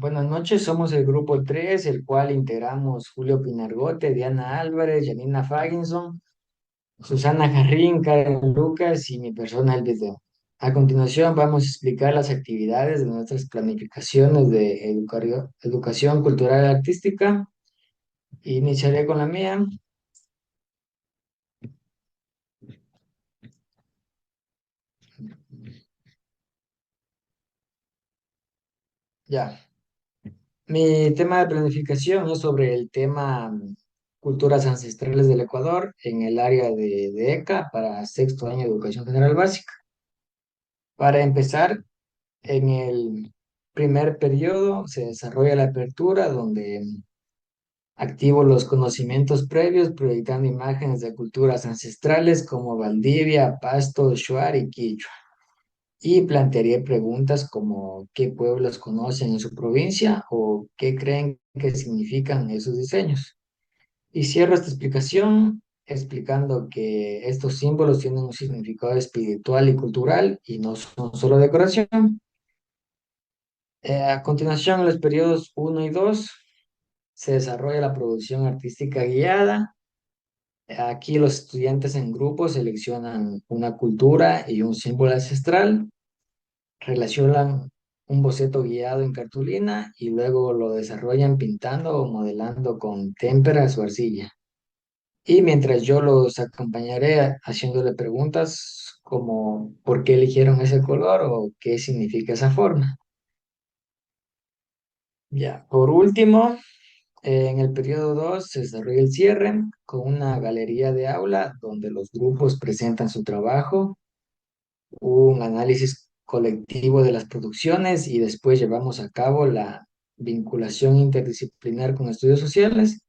Buenas noches, somos el grupo 3, el cual integramos Julio Pinargote, Diana Álvarez, Janina Faginson, Susana Jarrín, Karen Lucas y mi persona el video. A continuación vamos a explicar las actividades de nuestras planificaciones de educación cultural y artística. Iniciaré con la mía. Ya. Mi tema de planificación es sobre el tema culturas ancestrales del Ecuador en el área de ECA para sexto año de educación general básica. Para empezar, en el primer periodo se desarrolla la apertura, donde activo los conocimientos previos, proyectando imágenes de culturas ancestrales como Valdivia, Pasto, Shuar y Quichua. Y plantearía preguntas como qué pueblos conocen en su provincia o qué creen que significan esos diseños. Y cierro esta explicación explicando que estos símbolos tienen un significado espiritual y cultural y no son solo decoración. A continuación, en los periodos uno y 2 se desarrolla la producción artística guiada. Aquí los estudiantes en grupo seleccionan una cultura y un símbolo ancestral, relacionan un boceto guiado en cartulina y luego lo desarrollan pintando o modelando con témperas o arcilla. Y mientras yo los acompañaré haciéndole preguntas como por qué eligieron ese color o qué significa esa forma. Ya, por último, en el periodo 2 se desarrolla el cierre con una galería de aula donde los grupos presentan su trabajo, un análisis colectivo de las producciones y después llevamos a cabo la vinculación interdisciplinar con estudios sociales,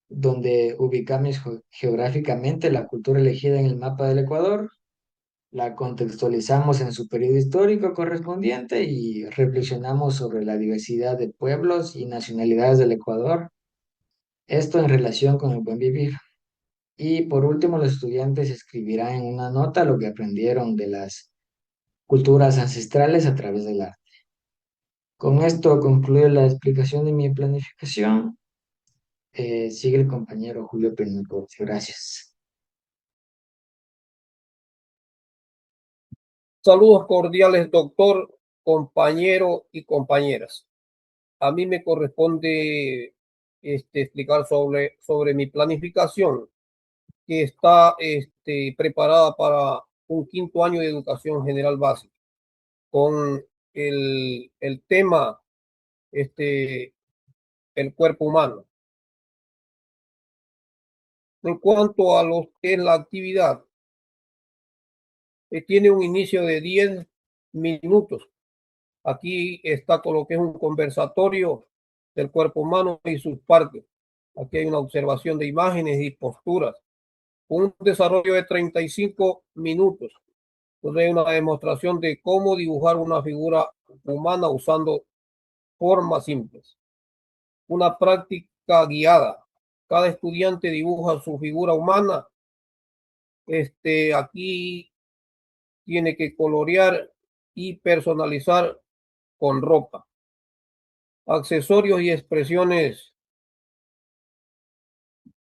donde ubicamos geográficamente la cultura elegida en el mapa del Ecuador, la contextualizamos en su periodo histórico correspondiente y reflexionamos sobre la diversidad de pueblos y nacionalidades del Ecuador, esto en relación con el buen vivir. Y por último, los estudiantes escribirán en una nota lo que aprendieron de las culturas ancestrales a través del arte. Con esto concluye la explicación de mi planificación. Sigue el compañero Julio Pérez. Gracias. Saludos cordiales, doctor, compañero y compañeras. A mí me corresponde explicar sobre mi planificación, que está preparada para un quinto año de educación general básica, con el tema, este, el cuerpo humano. En cuanto a lo que es la actividad, tiene un inicio de 10 minutos. Aquí está con lo que es un conversatorio del cuerpo humano y sus partes. Aquí hay una observación de imágenes y posturas. Un desarrollo de 35 minutos, donde hay una demostración de cómo dibujar una figura humana usando formas simples. Una práctica guiada. Cada estudiante dibuja su figura humana. Aquí tiene que colorear y personalizar con ropa, accesorios y expresiones,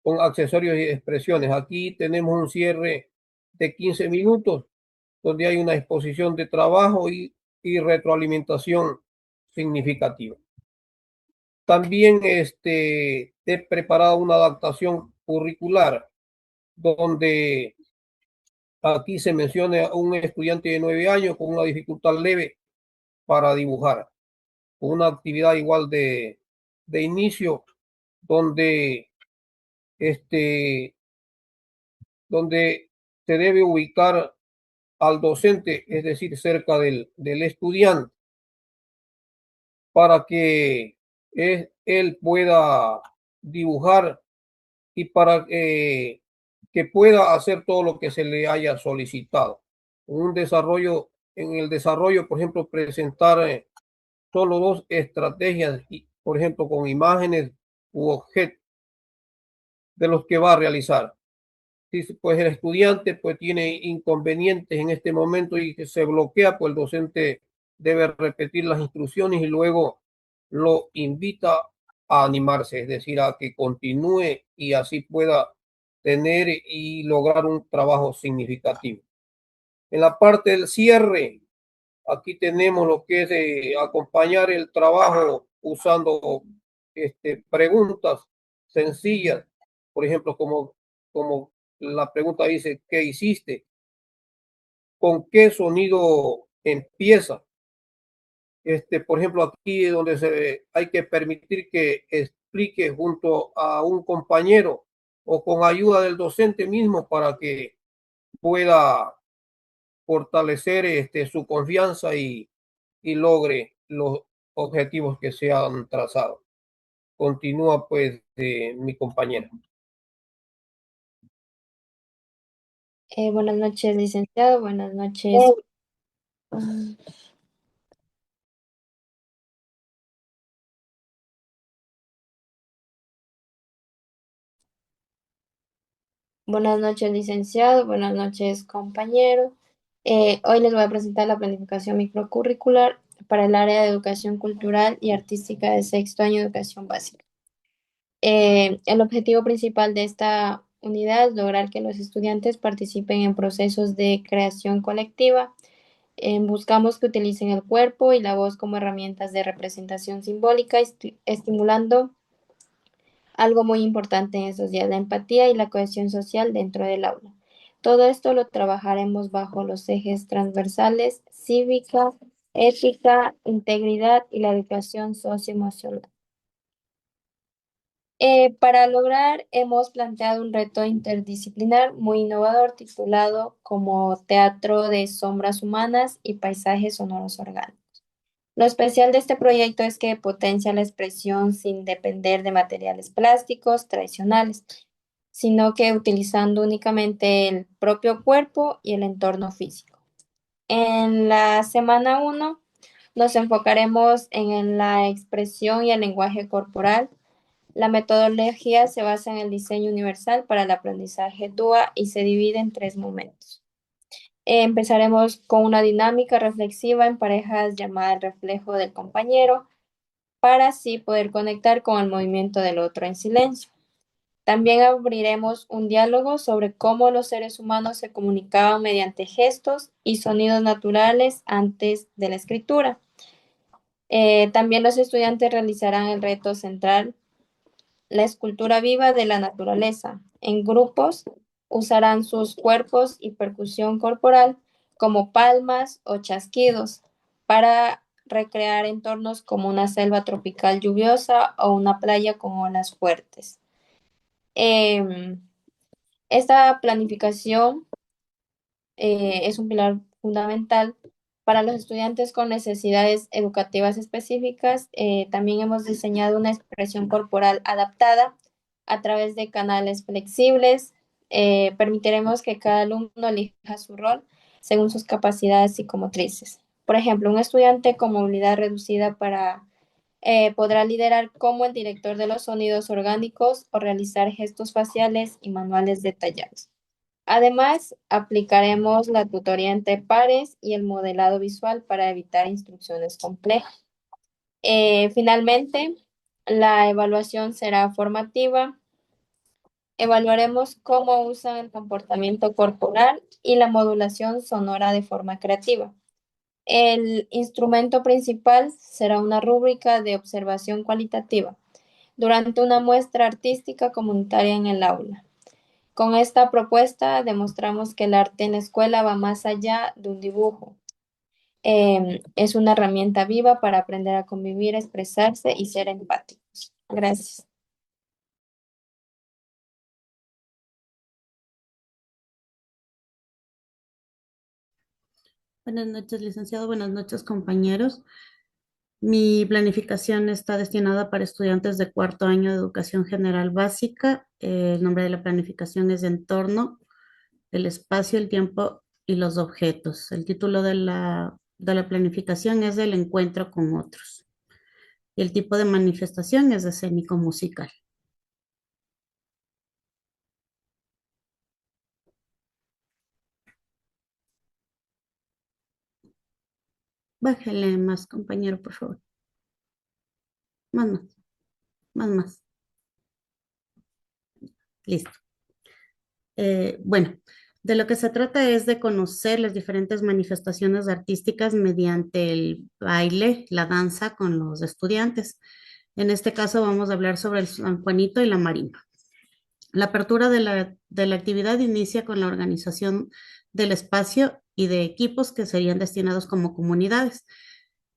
con accesorios y expresiones. Aquí tenemos un cierre de 15 minutos donde hay una exposición de trabajo y retroalimentación significativa. También he preparado una adaptación curricular donde aquí se menciona a un estudiante de 9 años con una dificultad leve para dibujar, con una actividad igual de inicio donde este, donde se debe ubicar al docente, es decir, cerca del estudiante, para que él pueda dibujar y para que pueda hacer todo lo que se le haya solicitado. Un desarrollo, en el desarrollo, por ejemplo, presentar solo dos estrategias, por ejemplo, con imágenes u objetos de los que va a realizar. Si pues el estudiante pues tiene inconvenientes en este momento y que se bloquea, pues el docente debe repetir las instrucciones y luego lo invita a animarse, es decir, a que continúe y así pueda tener y lograr un trabajo significativo. En la parte del cierre, aquí tenemos lo que es acompañar el trabajo usando preguntas sencillas, por ejemplo, como la pregunta dice, ¿qué hiciste? ¿Con qué sonido empieza? Por ejemplo, aquí donde hay que permitir que explique junto a un compañero o con ayuda del docente mismo para que pueda fortalecer su confianza y logre los objetivos que se han trazado. Continúa pues mi compañera. Buenas noches, licenciado. Buenas noches. mm, Buenas noches, licenciado. Buenas noches, compañero. Hoy les voy a presentar la planificación microcurricular para el área de educación cultural y artística de sexto año de educación básica. El objetivo principal de esta unidad es lograr que los estudiantes participen en procesos de creación colectiva. Buscamos que utilicen el cuerpo y la voz como herramientas de representación simbólica, estimulando algo muy importante en esos días, la empatía y la cohesión social dentro del aula. Todo esto lo trabajaremos bajo los ejes transversales, cívica, ética, integridad y la educación socioemocional. Para lograr, hemos planteado un reto interdisciplinar muy innovador titulado como Teatro de Sombras Humanas y Paisajes Sonoros Orgánicos. Lo especial de este proyecto es que potencia la expresión sin depender de materiales plásticos tradicionales, sino que utilizando únicamente el propio cuerpo y el entorno físico. En la semana 1 nos enfocaremos en la expresión y el lenguaje corporal. La metodología se basa en el diseño universal para el aprendizaje DUA y se divide en 3 momentos. Empezaremos con una dinámica reflexiva en parejas llamada el reflejo del compañero, para así poder conectar con el movimiento del otro en silencio. También abriremos un diálogo sobre cómo los seres humanos se comunicaban mediante gestos y sonidos naturales antes de la escritura. También los estudiantes realizarán el reto central, la escultura viva de la naturaleza. En grupos usarán sus cuerpos y percusión corporal como palmas o chasquidos para recrear entornos como una selva tropical lluviosa o una playa con olas fuertes. Em, Esta planificación es un pilar fundamental para los estudiantes con necesidades educativas específicas. También hemos diseñado una expresión corporal adaptada a través de canales flexibles. Permitiremos que cada alumno elija su rol según sus capacidades psicomotrices. Por ejemplo, un estudiante con movilidad reducida podrá liderar como el director de los sonidos orgánicos o realizar gestos faciales y manuales detallados. Además, aplicaremos la tutoría entre pares y el modelado visual para evitar instrucciones complejas. Finalmente, la evaluación será formativa. Evaluaremos cómo usan el comportamiento corporal y la modulación sonora de forma creativa. El instrumento principal será una rúbrica de observación cualitativa durante una muestra artística comunitaria en el aula. Con esta propuesta demostramos que el arte en la escuela va más allá de un dibujo. Es una herramienta viva para aprender a convivir, expresarse y ser empáticos. Gracias. Buenas noches, licenciado. Buenas noches, compañeros. Mi planificación está destinada para estudiantes de cuarto año de educación general básica. El nombre de la planificación es Entorno, el espacio, el tiempo y los objetos. El título de la planificación es El encuentro con otros. Y el tipo de manifestación es escénico musical. Bájale más, compañero, por favor. Más, más, más, más. Listo. Bueno, de lo que se trata es de conocer las diferentes manifestaciones artísticas mediante el baile, la danza con los estudiantes. En este caso vamos a hablar sobre el San Juanito y la marimba. La apertura de la actividad inicia con la organización del espacio y de equipos que serían destinados como comunidades.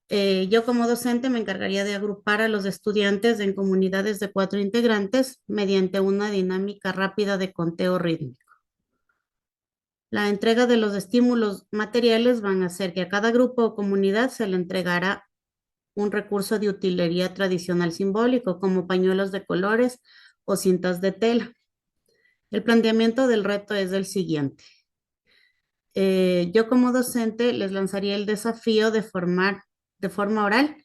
Yo como docente me encargaría de agrupar a los estudiantes en comunidades de 4 integrantes mediante una dinámica rápida de conteo rítmico. La entrega de los estímulos materiales van a hacer que a cada grupo o comunidad se le entregará un recurso de utilería tradicional simbólico, como pañuelos de colores o cintas de tela. El planteamiento del reto es el siguiente. Yo como docente les lanzaría el desafío de formar de forma oral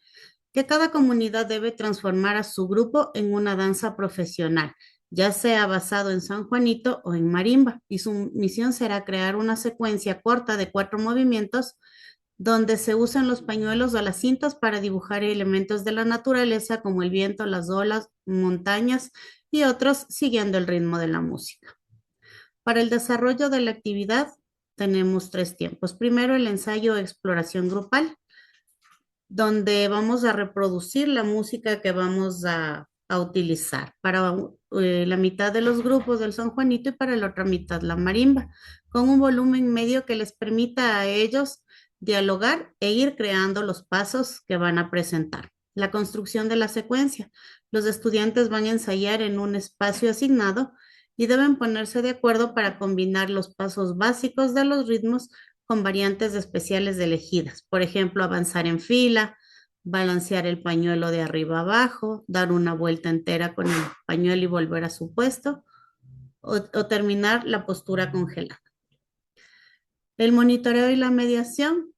que cada comunidad debe transformar a su grupo en una danza profesional, ya sea basado en San Juanito o en marimba, y su misión será crear una secuencia corta de 4 movimientos donde se usan los pañuelos o las cintas para dibujar elementos de la naturaleza como el viento, las olas, montañas y otros siguiendo el ritmo de la música. Para el desarrollo de la actividad tenemos 3 tiempos. Primero, el ensayo o exploración grupal, donde vamos a reproducir la música que vamos a utilizar para la mitad de los grupos del San Juanito y para la otra mitad la marimba, con un volumen medio que les permita a ellos dialogar e ir creando los pasos que van a presentar. La construcción de la secuencia. Los estudiantes van a ensayar en un espacio asignado y deben ponerse de acuerdo para combinar los pasos básicos de los ritmos con variantes especiales elegidas. Por ejemplo, avanzar en fila, balancear el pañuelo de arriba abajo, dar una vuelta entera con el pañuelo y volver a su puesto, o terminar la postura congelada. El monitoreo y la mediación.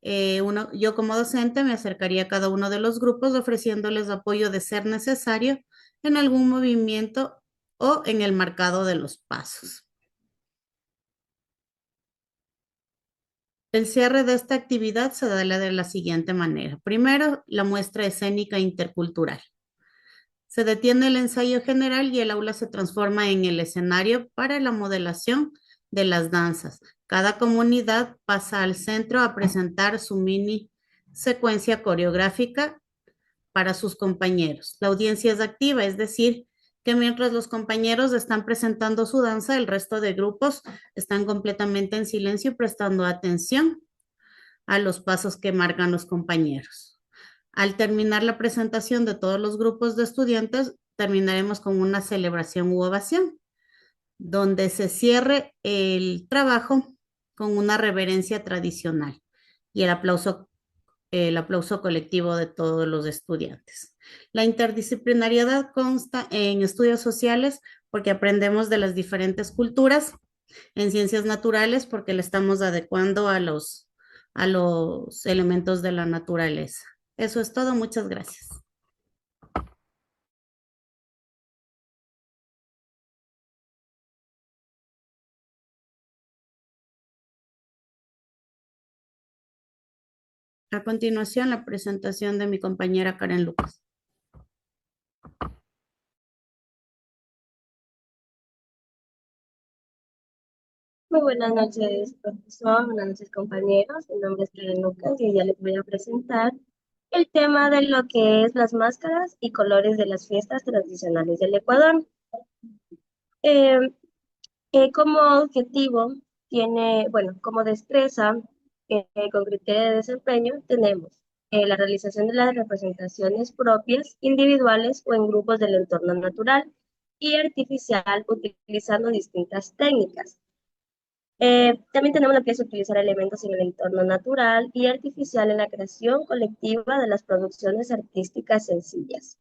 Yo como docente me acercaría a cada uno de los grupos ofreciéndoles apoyo de ser necesario en algún movimiento o en el marcado de los pasos. El cierre de esta actividad se da de la siguiente manera. Primero, la muestra escénica intercultural. Se detiene el ensayo general y el aula se transforma en el escenario para la modelación de las danzas. Cada comunidad pasa al centro a presentar su mini secuencia coreográfica para sus compañeros. La audiencia es activa, es decir, que mientras los compañeros están presentando su danza, el resto de grupos están completamente en silencio prestando atención a los pasos que marcan los compañeros. Al terminar la presentación de todos los grupos de estudiantes, terminaremos con una celebración u ovación, donde se cierre el trabajo con una reverencia tradicional y el aplauso colectivo de todos los estudiantes. La interdisciplinariedad consta en estudios sociales porque aprendemos de las diferentes culturas, en ciencias naturales porque le estamos adecuando a los elementos de la naturaleza. Eso es todo, muchas gracias. A continuación, la presentación de mi compañera Karen Lucas. Muy buenas noches, profesor. Buenas noches, compañeros. Mi nombre es Karen Lucas y ya les voy a presentar el tema de lo que es las máscaras y colores de las fiestas tradicionales del Ecuador. Eh, como objetivo como destreza con criterio de desempeño tenemos la realización de las representaciones propias, individuales o en grupos del entorno natural y artificial utilizando distintas técnicas. También tenemos lo que es utilizar elementos en el entorno natural y artificial en la creación colectiva de las producciones artísticas sencillas.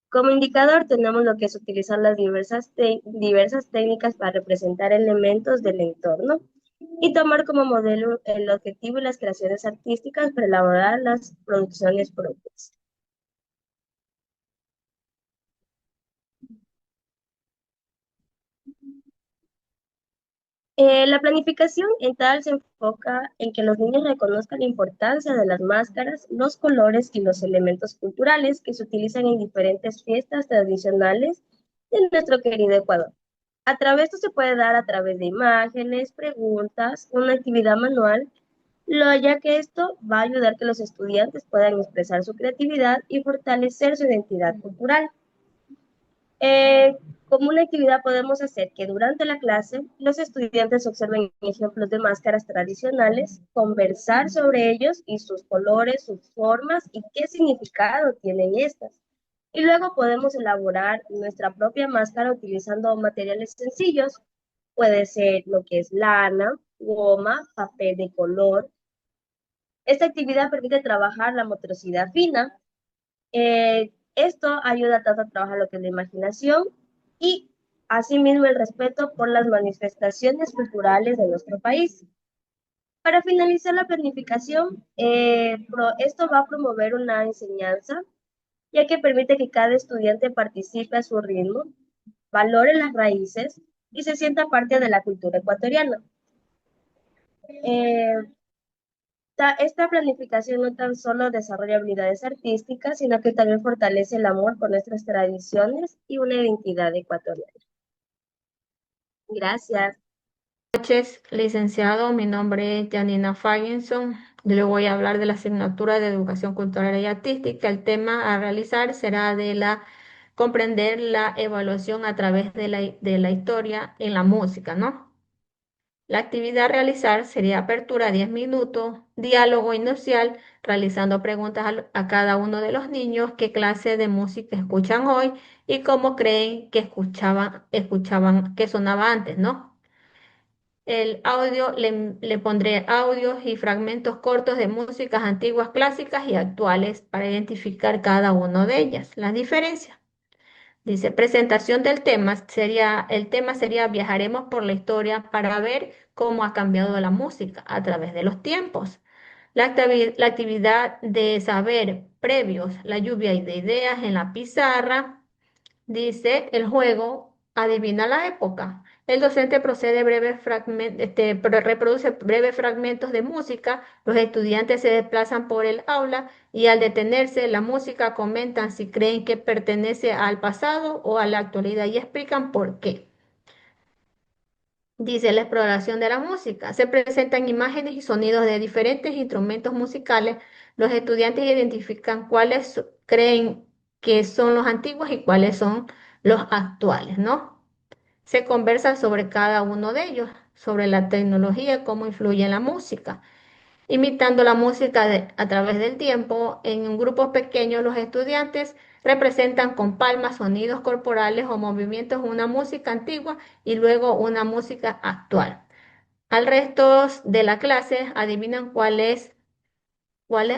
Como indicador tenemos lo que es utilizar las diversas técnicas para representar elementos del entorno y tomar como modelo el objetivo y las creaciones artísticas para elaborar las producciones propias. La planificación en tal se enfoca en que los niños reconozcan la importancia de las máscaras, los colores y los elementos culturales que se utilizan en diferentes fiestas tradicionales de nuestro querido Ecuador. Esto se puede dar a través de imágenes, preguntas, una actividad manual, ya que esto va a ayudar a que los estudiantes puedan expresar su creatividad y fortalecer su identidad cultural. Eh, Como una actividad podemos hacer que durante la clase los estudiantes observen ejemplos de máscaras tradicionales, conversar sobre ellos y sus colores, sus formas y qué significado tienen estas. Y luego podemos elaborar nuestra propia máscara utilizando materiales sencillos. Puede ser lo que es lana, goma, papel de color. Esta actividad permite trabajar la motricidad fina. Esto ayuda tanto a trabajar lo que es la imaginación y asimismo el respeto por las manifestaciones culturales de nuestro país. Para finalizar la planificación, esto va a promover una enseñanza, ya que permite que cada estudiante participe a su ritmo, valore las raíces y se sienta parte de la cultura ecuatoriana. Eh, Esta planificación no tan solo desarrolla habilidades artísticas, sino que también fortalece el amor por nuestras tradiciones y una identidad ecuatoriana. Gracias. Buenas noches, licenciado. Mi nombre es Janina Fagenson. Yo le voy a hablar de la asignatura de Educación Cultural y Artística. El tema a realizar será de comprender la evaluación a través de la historia en la música, ¿no? La actividad a realizar sería apertura 10 minutos, diálogo inicial, realizando preguntas a cada uno de los niños qué clase de música escuchan hoy y cómo creen que que sonaba antes, ¿no? El audio, le pondré audios y fragmentos cortos de músicas antiguas, clásicas y actuales para identificar cada una de ellas, las diferencias. Dice, presentación del tema el tema sería viajaremos por la historia para ver cómo ha cambiado la música a través de los tiempos. La actividad de saber previos, la lluvia de ideas en la pizarra. Dice el juego, adivina la época. El docente reproduce breves fragmentos de música. Los estudiantes se desplazan por el aula y al detenerse la música comentan si creen que pertenece al pasado o a la actualidad y explican por qué. Dice la exploración de la música. Se presentan imágenes y sonidos de diferentes instrumentos musicales. Los estudiantes identifican cuáles creen que son los antiguos y cuáles son los actuales, ¿no? Se conversa sobre cada uno de ellos, sobre la tecnología, cómo influye en la música. Imitando la música a través del tiempo, en grupos pequeños los estudiantes representan con palmas, sonidos corporales o movimientos una música antigua y luego una música actual. Al resto de la clase adivinan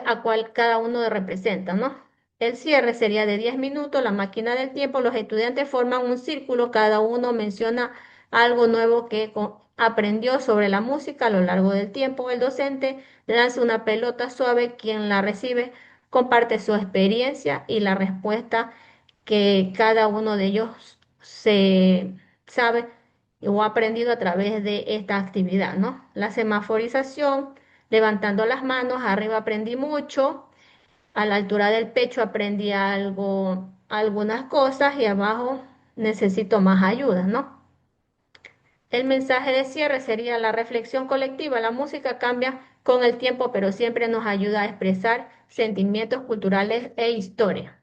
a cuál cada uno representa, ¿no? El cierre sería de 10 minutos, la máquina del tiempo, los estudiantes forman un círculo, cada uno menciona algo nuevo que aprendió sobre la música a lo largo del tiempo. El docente lanza una pelota suave, quien la recibe comparte su experiencia y la respuesta que cada uno de ellos se sabe o ha aprendido a través de esta actividad, ¿no? La semaforización, levantando las manos, arriba aprendí mucho, a la altura del pecho aprendí algo, algunas cosas y abajo necesito más ayuda, ¿no? El mensaje de cierre sería la reflexión colectiva. La música cambia con el tiempo, pero siempre nos ayuda a expresar sentimientos culturales e historia.